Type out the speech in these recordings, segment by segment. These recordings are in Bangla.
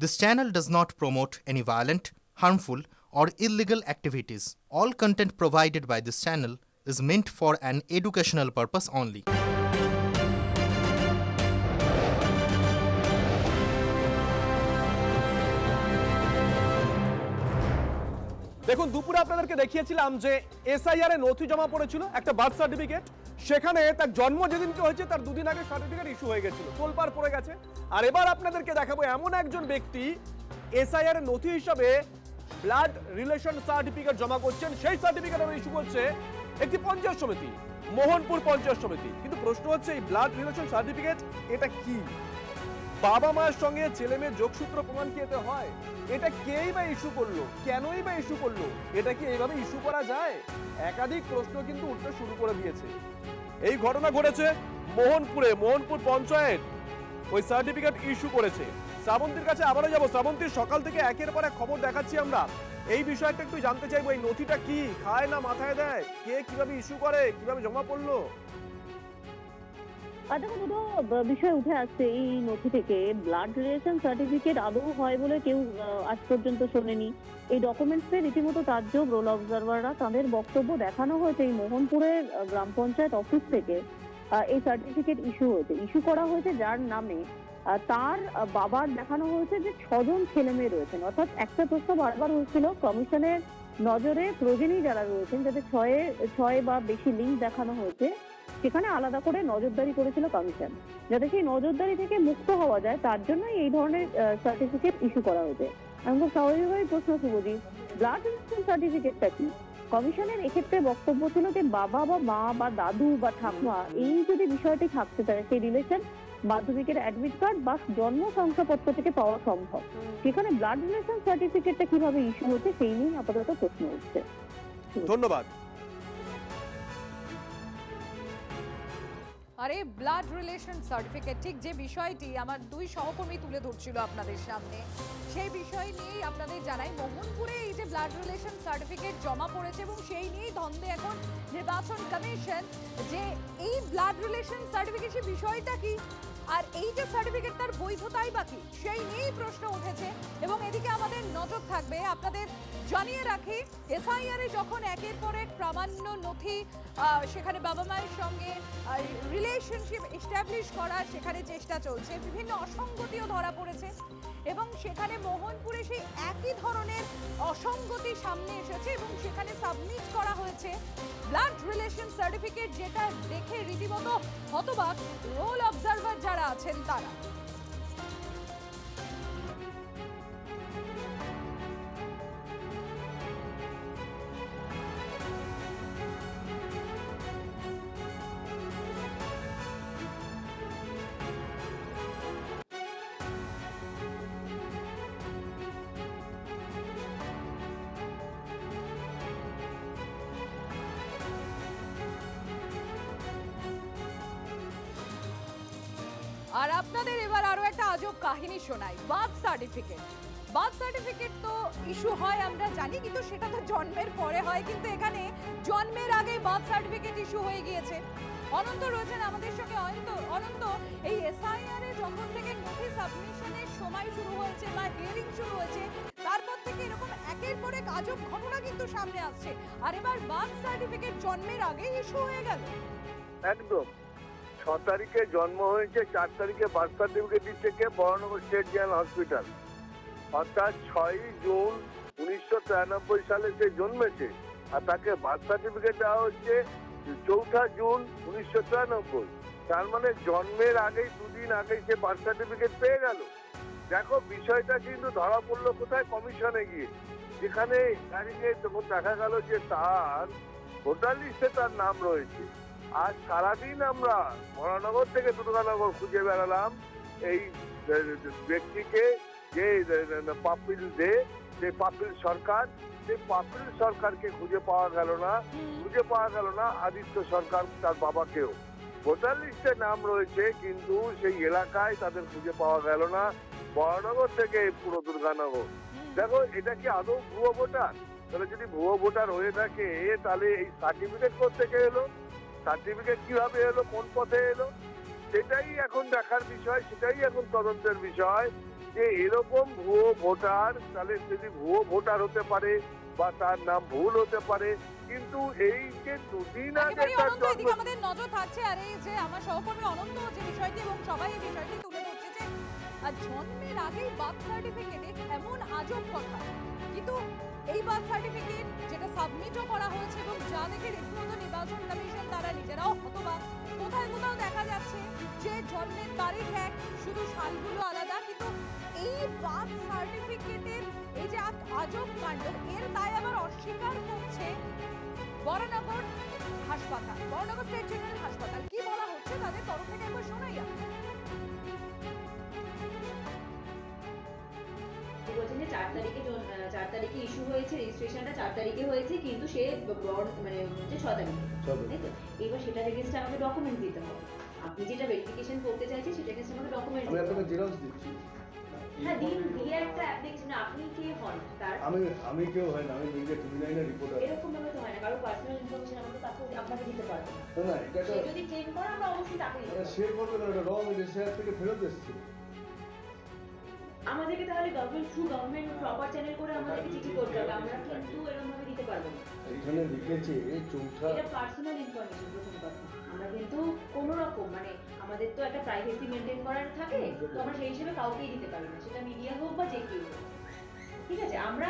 This channel does not promote any violent, harmful, or illegal activities. All content provided by this channel is meant for an educational purpose only. দেখুন, দুপুরে আপনাদেরকে দেখিয়েছিলাম যে এসআইআর এ নথি জমা পড়েছিল একটা বার্থ সার্টিফিকেট। সেখানে তার জন্ম যেদিনকে হয়েছে তার দুদিন আগে সার্টিফিকেট ইস্যু হয়ে গেছিল, তোলপাড় পড়ে গেছে। আর এবার আপনাদেরকে দেখাবো এমন একজন ব্যক্তি এসআইআর এর নথি হিসাবে ব্লাড রিলেশন সার্টিফিকেট জমা করছেন। সেই সার্টিফিকেট ইস্যু করছে একটি পঞ্চায়েত সমিতি, মোহনপুর পঞ্চায়েত সমিতি। কিন্তু প্রশ্ন হচ্ছে এই ব্লাড রিলেশন সার্টিফিকেট এটা কি? বাবা মায়ের সঙ্গে ছেলে মেয়ের যোগসূত্র প্রমাণ কি এতে হয়? এটা কেই বা ইস্যু করলো, কেনই বা ইস্যু করলো, এটা কি এইভাবে ইস্যু করা যায়? একাধিক প্রশ্ন কিন্তু উঠতে শুরু করে দিয়েছে। এই ঘটনা ঘটেছে মোহনপুরে, মোহনপুর পঞ্চায়েত ওই সার্টিফিকেট ইস্যু করেছে। শ্রাবন্তীর কাছে আবারও যাবো। শ্রাবন্তী, সকাল থেকে একের পর এক খবর দেখাচ্ছি আমরা, এই বিষয়টা একটু জানতে চাইবো। এই নথিটা কি, খায় না মাথায় দেয়, কে কিভাবে ইস্যু করে, কিভাবে জমা পড়লো? দেখুন, দুটো বিষয় উঠে আসছে এই নথি থেকে। ব্লাড রিলেশন সার্টিফিকেট আদৌ হয় বলে কেউ আজ পর্যন্ত শোনেনি। এই ডকুমেন্টসে রীতিমতো তাজ্জব রোল অবজারভাররা। তাদের বক্তব্য দেখানো হয়েছে এই মোহনপুরের গ্রাম পঞ্চায়েত অফিস থেকে এই সার্টিফিকেট ইস্যু করা হয়েছে যার নামে। তার বাবার দেখানো হয়েছে যে 6 জন ছেলে মেয়ে রয়েছেন। অর্থাৎ একটা প্রশ্ন বারবার হচ্ছিল কমিশনের নজরে প্রয়োজনী যারা রয়েছেন, যাতে 6 বা বেশি লিঙ্ক দেখানো হয়েছে, সেখানে আলাদা করে নজরদারি করেছিল কমিশন, যাতে সেই নজরদারি থেকে মুক্ত হওয়া যায়। তার জন্যই এই ধরনের সার্টিফিকেট ইস্যু করা হয়েছে। এবং খুব স্বাভাবিকভাবেই প্রশ্ন শুভজি, ব্লাড রিলেশন সার্টিফিকেটটা কি? কমিশনের এক্ষেত্রে বক্তব্য ছিল যে বাবা বা মা বা দাদু বা ঠাকুমা এই যদি বিষয়টি থাকতে পারে, সেই রিলেশন মাধ্যমিকের অ্যাডমিট কার্ড বা জন্ম শংসাপত্র থেকে পাওয়া সম্ভব। সেখানে ব্লাড রিলেশন সার্টিফিকেটটা কিভাবে ইস্যু হচ্ছে সেই নিয়ে আপাতত প্রশ্ন উঠছে। ধন্যবাদ। আরে ব্লাড রিলেশন সার্টিফিকেট, ঠিক যে বিষয়টি আমার দুই সহকর্মী তুলে ধরছিল আপনাদের সামনে, সেই বিষয় নিয়েই আপনাদের জানাই। মোহনপুরে এই যে ব্লাড রিলেশন সার্টিফিকেট জমা পড়েছে এবং সেই নিয়েই দ্বন্দ্বে এখন নির্বাচন কমিশন, যে এই ব্লাড রিলেশন সার্টিফিকেটের বিষয়টা কি আর এই যে সার্টিফিকেট তার বৈধতাই বাকি, সেই নিয়েই প্রশ্ন উঠেছে। এবং এদিকে আমাদের নজর থাকবে। আপনাদের জানিয়ে রাখি, এসআইআর এ যখন একের পর এক প্রামাণ্য নথি, সেখানে বাবা মায়ের সঙ্গে রিলেশনশিপ এস্টাবলিশ করার সেখানে চেষ্টা চলছে, বিভিন্ন অসঙ্গতিও ধরা পড়েছে এবং সেখানে মোহনপুরে সেই একই ধরনের অসঙ্গতি সামনে এসেছে এবং সেখানে সাবমিট করা হয়েছে ব্লাড রিলেশন সার্টিফিকেট, যেটা দেখে রীতিমতো হতবাক রোল অবজারভার যারা আছেন তারা। আর আপনাদের এবার আরো একটা আজব কাহিনী শোনাই। বার্থ সার্টিফিকেট তো ইস্যু হয় আমরা জানি, কিন্তু সেটা তো জন্মের পরে হয়, কিন্তু এখানে জন্মের আগে বার্থ সার্টিফিকেট ইস্যু হয়ে গিয়েছে। অনন্ত রয়েছেন আমাদের সঙ্গে। অনন্ত, এই এসআইআর এ যখন থেকে নথি সাবমিশনের সময় শুরু হয়েছে বা হিয়ারিং শুরু হয়েছে, তারপর থেকে এরকম একের পর এক আজব ঘটনা কিন্তু সামনে আসছে। আর এবার বার্থ সার্টিফিকেট জন্মের আগে ইস্যু হয়ে গেল। একদম 6 তারিখে জন্ম হয়েছে, 4 তারিখে বার্থ সার্টিফিকেট দিচ্ছে কে? Baranagar state general hospital. অর্থাৎ 6 জুন 1993 সালে সে জন্মেছে, আর তাকে বার্থ সার্টিফিকেট দেওয়া হচ্ছে 4 জুন 1993। তার মানে জন্মের আগেই, 2 দিন আগেই সে বার্থ সার্টিফিকেট পেয়ে গেল। দেখো, বিষয়টা কিন্তু ধরা পড়লো কোথায়? কমিশনে গিয়ে, যেখানে তখন দেখা গেল যে তার ভোটার লিস্টে তার নাম রয়েছে। আজ সারাদিন আমরা বরানগর থেকে দুর্গানগর খুঁজে বেড়ালাম এই ব্যক্তিকে, যে পাপিল দে, যে পাপিল সরকার, সেই পাপিল সরকারকে খুঁজে পাওয়া গেল না। আদিত্য সরকার তার বাবাকেও ভোটার লিস্টে নাম রয়েছে, কিন্তু সেই এলাকায় তাদের খুঁজে পাওয়া গেল না। বরানগর থেকে পুরো দুর্গানগর। দেখো, এটা কি আদৌ ভুয়ো ভোটার? তাহলে যদি ভুয়ো ভোটার হয়ে থাকে, তাহলে এই সার্টিফিকেট কোত্থেকে এলো? সার্টিফিকেট কিভাবে এলো, কোন পথে এলো, সেটাই এখন দেখার বিষয়, সেটাই এখন তদন্তের বিষয়। যে এরকম ভুয়ো ভোটার, তাহলে যদি ভুয়ো ভোটার হতে পারে বা তার নাম ভুল হতে পারে, কিন্তু এই যে দুদিন আগে একেবারেই তার অনন্ত, এদিকে আমাদের নজর থাকছে। আর এই যে আমার সহকর্মী অনন্ত যে বিষয়টি এবং সবাই এই বিষয়টি তুলে ধরছে যে জন্মের আগেই বার্থ সার্টিফিকেটে এমন আজব কথা, কিন্তু এই বার্থ সার্টিফিকেট যেটা সাবমিটও করা হয়েছে এবং যা দেখে রীতিমতো নির্বাচন কমিশন তারা নিজেরাও হতবাক। কোথাও কোথাও দেখা যাচ্ছে যে জন্মের তারিখ এক, শুধু সালগুলো আলাদা, কিন্তু এই বার্থ সার্টিফিকেটের এই যে আজব কাণ্ড, এর দায় আবার অস্বীকার করছে বরানগর হাসপাতাল, বরানগর স্টেট জেনারেল হাসপাতাল। কি বলা হচ্ছে তাদের তরফ থেকে একবার শোনাই আপনাদের। বলছেন যে 4 তারিখে ইস্যু হয়েছে, রেজিস্ট্রেশনটা 4 তারিখে হয়েছে, কিন্তু সে মানে হচ্ছে 6 তারিখে, তাই তো? এবার সেটা রেজিস্টার আমাকে ডকুমেন্ট দিতে হবে। আপনি যেটা ভেরিফিকেশন করতে চাইছেন সেটা ক্ষেত্রে আমাকে ডকুমেন্ট দিতে হবে। জেরক্স দিচ্ছি। হ্যাঁ, দিয়ে একটা অ্যাপ্লিকেশন। আপনি কে হন তার? আমি কেউ হয় না, আমি মিডিয়া টিভি নাইনের রিপোর্টার। এরকম ভাবে তো হয় না, কারো পার্সোনাল ইনফরমেশন আমরা তো তাকে আপনাকে দিতে পারবো না। না এটা সে যদি ক্লেম করে আমরা অবশ্যই তাকে দিতে পারবো। সে করবে না, এটা রং রেজিস্ট্রার থেকে ফেরত এসেছে। আমাদেরকে তাহলে গভর্নমেন্ট প্রপার চ্যানেল করে আমাদেরকে চিঠি করতে হবে, আমরা কিন্তু এরকম ভাবে দিতে পারবো না। এখানে লিখেছে চৌঠা। এটা পার্সোনাল ইনফরমেশন, প্রথম কথা। আমরা কিন্তু কোনো রকম মানে আমাদের তো একটা প্রাইভেসি মেনটেন করার থাকে, তো আমরা সেই হিসেবে কাউকেই দিতে পারি না, সেটা মিডিয়া হোক বা যে কেউ হোক। ঠিক আছে, আমরা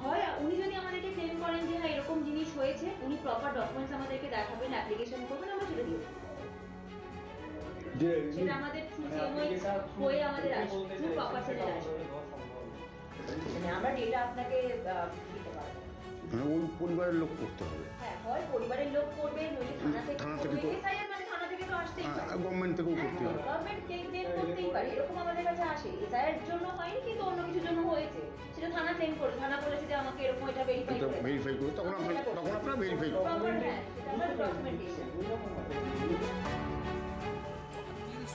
হয় উনি যদি আমাদেরকে ক্লেম করেন যে হ্যাঁ এরকম জিনিস হয়েছে, উনি প্রপার ডকুমেন্টস আমাদেরকে দেখাবেন, অ্যাপ্লিকেশন করবেন, আমরা সেটা দিয়ে দেবো। সেটা আমাদের থ্রু হয়ে আমাদের আসবে, থ্রু প্রপার চ্যানেল আসবে। মানে আমরা ডেটা আপনাকে দিতে পারবো। মানে ওই পরিবারের লোক করতে হবে। হ্যাঁ, হয় পরিবারের লোক করবে, নইলে থানা থেকে করবে। এসআইআর মানে থানা থেকে তো আসতেই পারে, গভর্নমেন্ট থেকেও করতে হবে। গভর্নমেন্ট ক্লেম করতেই পারে। এরকম আমাদের কাছে আসে, এসআইআর এর জন্য হয়নি কিন্তু অন্য কিছুর জন্য হয়েছে, সেটা থানা ক্লেম করে, থানা বলেছে যে আমাকে এরকম এটা ভেরিফাই করে ভেরিফাই করে তখন আপনারা ভেরিফাই করুন। প্রপার, হ্যাঁ, সেটা আমার ডকুমেন্টেশন।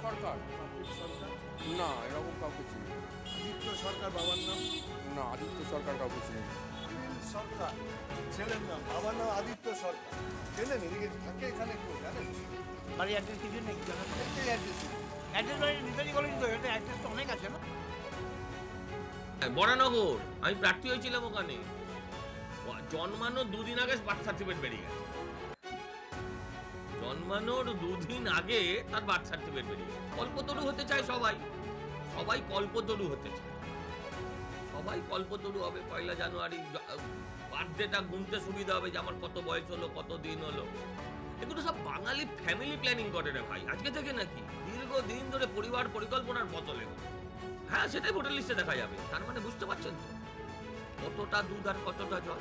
সরকার না, এরকম কাউকে চিনি না। আদিত্য সরকার বাবার নাম? না, আদিত্য সরকার কাউকে চিনি না। সরকার ছেলের নাম, বাবার নাম আদিত্য সরকার। চেনেন? এদিকে থাকে এখানে কেউ জানেন? বাড়ি অ্যাড্রেস কিছু নেই, এই অ্যাড্রেস অ্যাড্রেস বাড়ি নিতারি কলেজ তো, এটা অ্যাড্রেস তো অনেক আছে না। বরানগর আমি প্রার্থী হয়েছিলাম ওখানে, জন্মানোর 2 দিন আগে বার্থ সার্টিফিকেট বেরিয়ে গেছে। জন্মানোর 2 দিন আগে তার বার্থ সার্টিফিকেট বেরিয়ে গেছে। কল্পতরু হতে চায় সবাই, সবাই কল্পতরু হতে চায়, সবাই কল্পতরু হবে। 1 জানুয়ারি বার্থডেটা গুনতে সুবিধা হবে যে আমার কত বয়স হলো, কত দিন হলো। এগুলো সব বাঙালি ফ্যামিলি প্ল্যানিং করে রে ভাই, আজকে থেকে নাকি, দীর্ঘদিন ধরে পরিবার পরিকল্পনার বদল এগুলো। হ্যাঁ, সেটাই ভোটার লিস্টে দেখা যাবে। তার মানে বুঝতে পারছেন তো কতটা দুধ আর কতটা জল।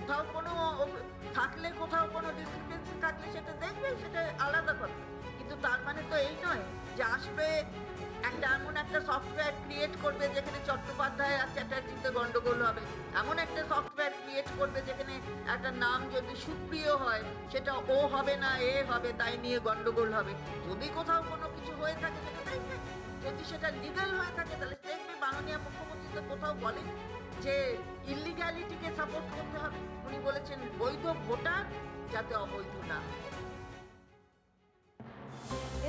কোথাও কোনো থাকলে, কোথাও কোনো ডিসক্রিপেন্সি থাকলে সেটা দেখবে, সেটা আলাদা কথা। কিন্তু তার মানে তো এই নয় যে আসবে একটা এমন একটা সফটওয়্যার ক্রিয়েট করবে যেখানে চট্টোপাধ্যায় আর চ্যাটার্জিতে গন্ডগোল হবে, এমন একটা সফটওয়্যার ক্রিয়েট করবে যেখানে একটা নাম যদি সুপ্রিয় হয় সেটা ও হবে না এ হবে, তাই নিয়ে গন্ডগোল হবে। যদি কোথাও কোনো কিছু হয়ে থাকে সেটা দেখবে, যদি সেটা লিগাল হয়ে থাকে তাহলে দেখবে মাননীয় মুখ্যমন্ত্রী তো কোথাও বলেন যে ইলিগ্যালিটিকে সাপোর্ট করতে হবে। উনি বলেছেন বৈধ ভোটার যাতে অবৈধ না।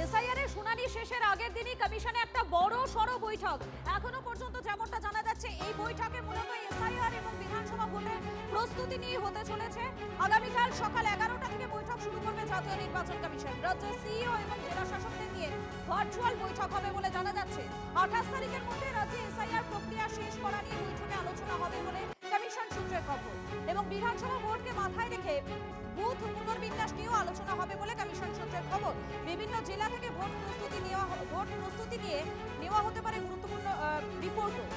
এসআইআর এর শুনানি শেষের আগের দিনই কমিশনে একটা বড় সড় বৈঠক। এখনো পর্যন্ত যেমনটা জানা যাচ্ছে, এই বৈঠকে মূলত এসআইআর এবং বিধানসভা ভোটের প্রস্তুতি নিয়ে হতে চলেছে। আগামীকাল সকাল 11টা থেকে বৈঠক শুরু করবে জাতীয় নির্বাচন কমিশন। রাজ্যের সিইও এবং জেলা শাসকদের নিয়ে ভার্চুয়াল বৈঠক হবে বলে জানা যাচ্ছে। 28 তারিখের মধ্যে রাজ্যে এসআইআর প্রক্রিয়া শেষ করা নিয়ে বৈঠকে আলোচনা হবে বলে কমিশন সূত্রের খবর। এবং বিধানসভা ভোটকে মাথায় রেখে বুথ পুনর্বিন্যাস নিয়েও আলোচনা হবে বলে কমিশন সূত্রের খবর। বিভিন্ন জেলা থেকে ভোট প্রস্তুতি নিয়ে নেওয়া হতে পারে গুরুত্বপূর্ণ রিপোর্টও।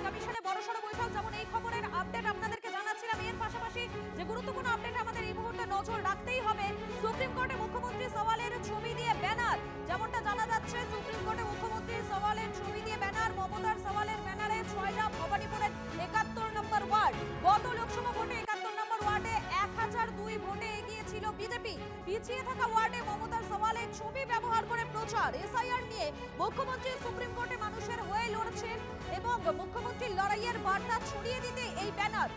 কমিশনে বড়সড় বৈঠক, যেমন এই খবরের আপডেট আপনাদেরকে জানাচ্ছিলাম। এর পাশাপাশি যে গুরুত্বপূর্ণ আপডেট আমাদের এই মুহূর্তে নজর রাখতেই হবে, সুপ্রিম কোর্টে মুখ্যমন্ত্রী সওয়ালের ছবি দিয়ে প্রচার এসআইআর নিয়ে মুখ্যমন্ত্রী সুপ্রিম কোর্টে মানুষের হয়ে লড়ছেন এবং মুখ্যমন্ত্রীর লড়াইয়ের বার্তা ছড়িয়ে দিতে এই ব্যানার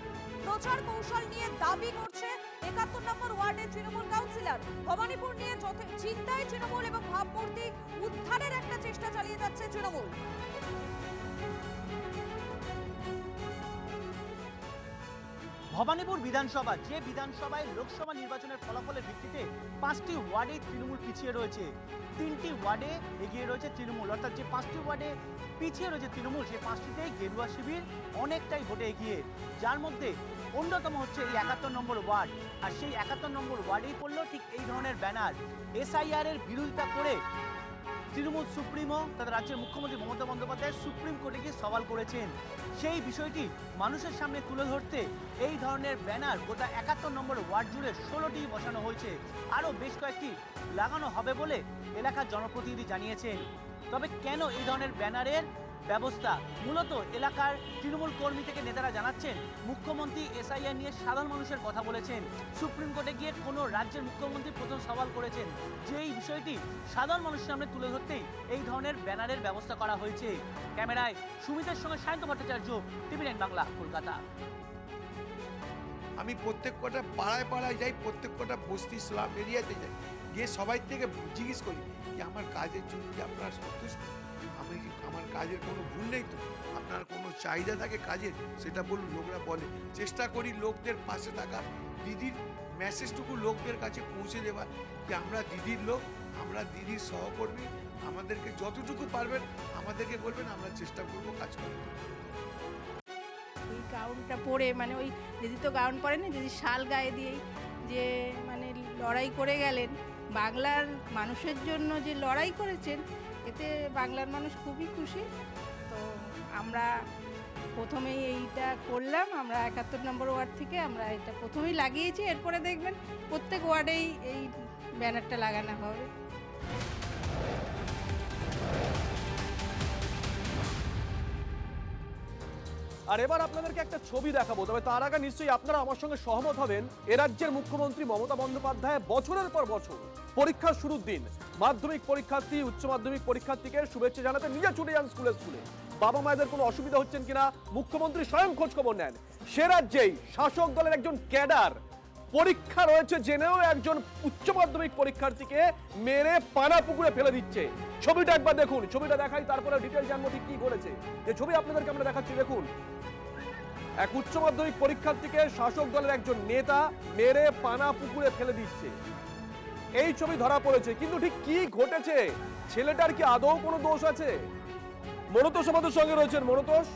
প্রচার কৌশল নিয়ে দাবি করছে ৭১ নম্বর ওয়ার্ডের তৃণমূল কাউন্সিলর। ভবানীপুর নিয়ে চিন্তায় তৃণমূল এবং ভাবমূর্তি উদ্ধারের একটা চেষ্টা চালিয়ে যাচ্ছে তৃণমূল। ভবানীপুর বিধানসভা, যে বিধানসভায় লোকসভা নির্বাচনের ফলাফলের ভিত্তিতে 5টি ওয়ার্ডে তৃণমূল পিছিয়ে রয়েছে, 3টি ওয়ার্ডে এগিয়ে রয়েছে তৃণমূল। অর্থাৎ যে 5টি ওয়ার্ডে পিছিয়ে রয়েছে তৃণমূল, সেই 5টিতে গেরুয়া শিবির অনেকটাই ভোটে এগিয়ে, যার মধ্যে অন্যতম হচ্ছে এই ৭১ নম্বর ওয়ার্ড। আর সেই ৭১ নম্বর ওয়ার্ডেই পড়লো ঠিক এই ধরনের ব্যানার। এসআইআর এর বিরোধিতা করে তৃণমূল সুপ্রিমো তথা রাজ্যের মুখ্যমন্ত্রী মমতা বন্দ্যোপাধ্যায় সুপ্রিম কোর্টে গিয়ে সওয়াল করেছেন। সেই বিষয়টি মানুষের সামনে তুলে ধরতে এই ধরনের ব্যানার গোটা ৭১ নম্বর ওয়ার্ড জুড়ে 16টি বসানো হয়েছে, আরও বেশ কয়েকটি লাগানো হবে বলে এলাকার জনপ্রতিনিধি জানিয়েছেন। তবে কেন এই ধরনের ব্যানারের ব্যবস্থা? মূলত এলাকার তৃণমূল কর্মী থেকে নেতারা জানাচ্ছেন, মুখ্যমন্ত্রী এসআইআর নিয়ে সাধারণ মানুষের কথা বলেছেন। সুপ্রিম কোর্টে গিয়ে কোনো রাজ্যের মুখ্যমন্ত্রী প্রথম সওয়াল করেছেন যে এই বিষয়টি সাধারণ মানুষের সামনে তুলে ধরতেই এই ধরনের ব্যানারের ব্যবস্থা করা হয়েছে। ক্যামেরায় সুমিতের সঙ্গে সায়ন্ত ভট্টাচার্য, টিভি9 বাংলা, কলকাতা। আমি প্রত্যেক কটা পাড়ায় পাড়ায় যাই, প্রত্যেক কটা বস্তি স্লাম এরিয়াতে যাই, গিয়ে সবাই থেকে জিজ্ঞেস করি যে আমার কাজের জন্য কি আপনারা সন্তুষ্ট, আমার কাজের কোনো ভুল নেই তো, আপনার কোনো চাহিদা থাকে কাজের সেটা বলুন। লোকরা বলে, চেষ্টা করি লোকদের পাশে থাকার, দিদির মেসেজটুকু লোকদের কাছে পৌঁছে দেওয়ার যে আমরা দিদির লোক, আমরা দিদির সহকর্মী, আমাদেরকে যতটুকু পারবেন আমাদেরকে বলবেন, আমরা চেষ্টা করবো কাজ করার। ওই গাউনটা পরে মানে ওই দিদি তো গাউন পরেনি, দিদি শাল গায়ে দিয়েই যে মানে লড়াই করে গেলেন, বাংলার মানুষের জন্য যে লড়াই করেছেন, এতে বাংলার মানুষ খুবই খুশি। তো আমরা প্রথমেই এইটা করলাম, আমরা ৭১ নম্বর ওয়ার্ড থেকে আমরা এটা প্রথমেই লাগিয়েছি, এরপরে দেখবেন প্রত্যেক ওয়ার্ডেই এই ব্যানারটা লাগানো হবে। আর এবার আপনাদেরকে একটা ছবি দেখাবো, তবে তার আগে নিশ্চয়ই আপনারা আমার সঙ্গে সহমত হবেন, এ রাজ্যের মুখ্যমন্ত্রী মমতা বন্দ্যোপাধ্যায় বছরের পর বছর পরীক্ষার শুরুর দিন মাধ্যমিক পরীক্ষার্থী, উচ্চ মাধ্যমিক পরীক্ষার্থীকে শুভেচ্ছা জানাতে নিজে ছুটে যান স্কুলে স্কুলে। বাবা মায়েদের কোনো অসুবিধা হচ্ছেন কিনা মুখ্যমন্ত্রী স্বয়ং খোঁজ খবর নেন। সে রাজ্যেই শাসক দলের একজন ক্যাডার পরীক্ষা রয়েছে জেনেও একজন উচ্চ মাধ্যমিক পরীক্ষার্থীকে মেরে পানা পুকুরে ফেলে দিচ্ছে। ছবিটা একবার দেখুন, ছবিটা দেখাই, তারপরে ডিটেল জানবো ঠিক কি করেছে। যে ছবি আপনাদেরকে আমরা দেখাচ্ছি দেখুন, এক উচ্চ মাধ্যমিক পরীক্ষার্থীকে শাসক দলের একজন নেতা মেরে পানা পুকুরে ফেলে দিচ্ছে, এই ছবি ধরা পড়েছে। কিন্তু ঠিক কি ঘটেছে, ছেলেটার কি আদৌ কোনো দোষ আছে? মনতোষ আমাদের সঙ্গে রয়েছেন। মনতোষ,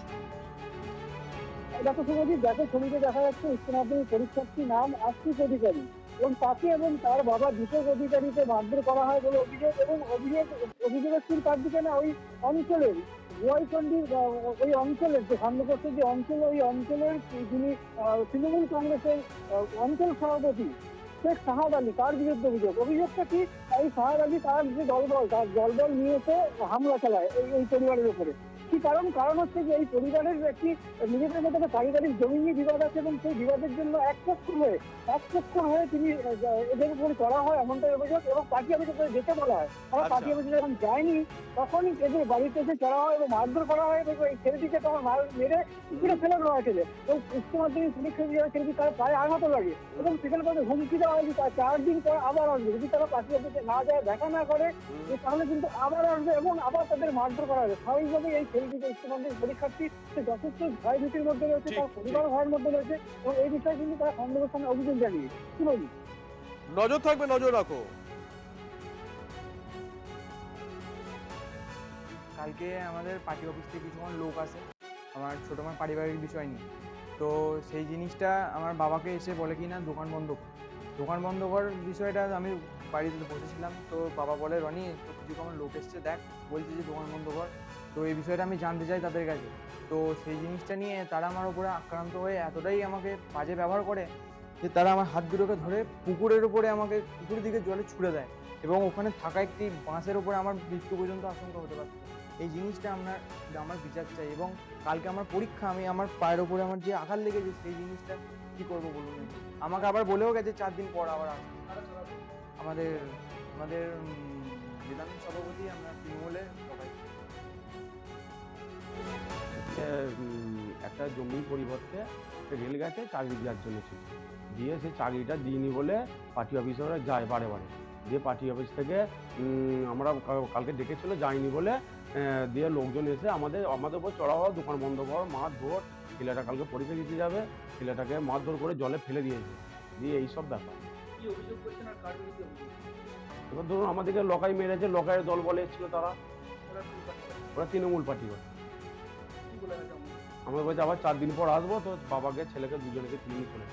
দেখো শুভজিৎ, দেখো ছবিতে দেখা যাচ্ছে উচ্চ মাধ্যমিক পরীক্ষার্থী নাম আশিস অধিকারী এবং তাকে এবং তার বাবা দীপক অধিকারীকে মারধর করা হয় বলে অভিযোগ। এবং অভিযোগের সুর কার দিকে না, ওই অঞ্চলের গোয়াইচন্ডির ওই অঞ্চলের যে সামনেপক্ষে যে অঞ্চল, ওই অঞ্চলের যিনি তৃণমূল কংগ্রেসের অঞ্চল সভাপতি শেখ সাহাদ আলী, তার বিরুদ্ধে অভিযোগ। অভিযোগটা কি, এই সাহাদ আলী তার যে দলবল নিয়ে এসে হামলা চালায় এই পরিবারের উপরে। কি কারণ হচ্ছে যে এই পরিবারের একটি নিজেদের মধ্যে পারিবারিক জমি নিয়ে বিবাদ আছে এবং সেই বিবাদের জন্য একপক্ষ হয়ে তিনি এদের উপর করা হয় এমনটাই অভিযোগ। এবং পার্টি অফিসে করে যেতে বলা হয়, আমার পার্টি অফিসে যখন যায়নি তখনই এদের বাড়িতে এসে চড়া হয় এবং মারধর করা হয় এবং এই ছেলেটিকে তখন মেরে পুকুরে ফেলে দেওয়া হয়েছে। এবং উচ্চ মাধ্যমিক পরীক্ষা দিয়ে ছেলেটি তার পায়ে আঘাত লাগে এবং সেখানে তাদের হুমকি দেওয়া হয়েছে তার 4 দিন পর আবার আসবে, যদি তারা পার্টি অফিসে না যায়, দেখা না করে, তাহলে কিন্তু আবার আসবে এবং আবার তাদের মারধর করা হবে। স্বাভাবিকভাবে এই ছেলেটিকে উচ্চ মাধ্যমিক পরীক্ষার্থী যথেষ্ট ভয় ভীতির মধ্যে রয়েছে, তার পরিবার ভয়ের মধ্যে রয়েছে এবং এই বিষয়ে কিন্তু তারা খণ্ডের সামনে অভিযোগ জানিয়ে। কি বলি, নজর থাকবে, নজর রাখো। কালকে আমাদের পার্টি অফিস থেকে কিছুক্ষণ লোক আসে আমার ছোটো মার পারিবারিক বিষয় নিয়ে। তো সেই জিনিসটা আমার বাবাকে এসে বলে কি না দোকান বন্ধ কর বিষয়টা আমি বাড়িতে বসেছিলাম। তো বাবা বলে, রনি তো কিছু আমার লোক এসছে, দেখ বলছে যে দোকান বন্ধ কর। তো এই বিষয়টা আমি জানতে চাই তাদের কাছে। তো সেই জিনিসটা নিয়ে তারা আমার উপরে আক্রান্ত হয়ে এতটাই আমাকে বাজে ব্যবহার করে যে তারা আমার হাত দুটোকে ধরে পুকুরের উপরে আমাকে পুকুরের দিকে জলে ছুড়ে দেয় এবং ওখানে থাকা একটি বাঁশের উপরে আমার মৃত্যু পর্যন্ত আশঙ্কা হতে পারত। এই জিনিসটা আমার বিচার চাই। এবং কালকে আমার পরীক্ষা, আমি আমার পায়ের ওপরে আমার যে আঘাত লেগেছে সেই জিনিসটা কী করবো বলুন। আমাকে আবার বলেও গেছে 4 দিন পর আবার আসবে। আমাদের বিধান সভাপতি আমরা তৃণমূলে সবাই। একটা জমি পরিবর্তে রেল গেছে চাকরি দেওয়ার জন্য ছিল, দিয়ে সেই চাকরিটা দিইনি বলে পার্টি অফিসাররা যায় বারে বারে, দিয়ে পার্টি অফিস থেকে আমরা কালকে ডেকেছিল যাইনি বলে দিয়ে লোকজন এসে আমাদের উপর চড়া হওয়া, দোকান বন্ধ করা, মারধর, ছেলেটা কালকে পরীক্ষা দিতে যাবে, ছেলেটাকে মারধর করে জলে ফেলে দিয়েছে, দিয়ে এইসব ব্যাপার। কি অভিযোগ করছেন আর কার বিরুদ্ধে অভিযোগ? এবার ধরুন আমাদেরকে লকাই মেরেছে, লকাইয়ের দল বলে এসেছিল তারা, ওরা তৃণমূল পার্টি করে। কি বলে গেছে আমাদের বলছে আবার 4 দিন পর আসবো, তো বাবাকে ছেলেকে দুজনকে কিনে চলে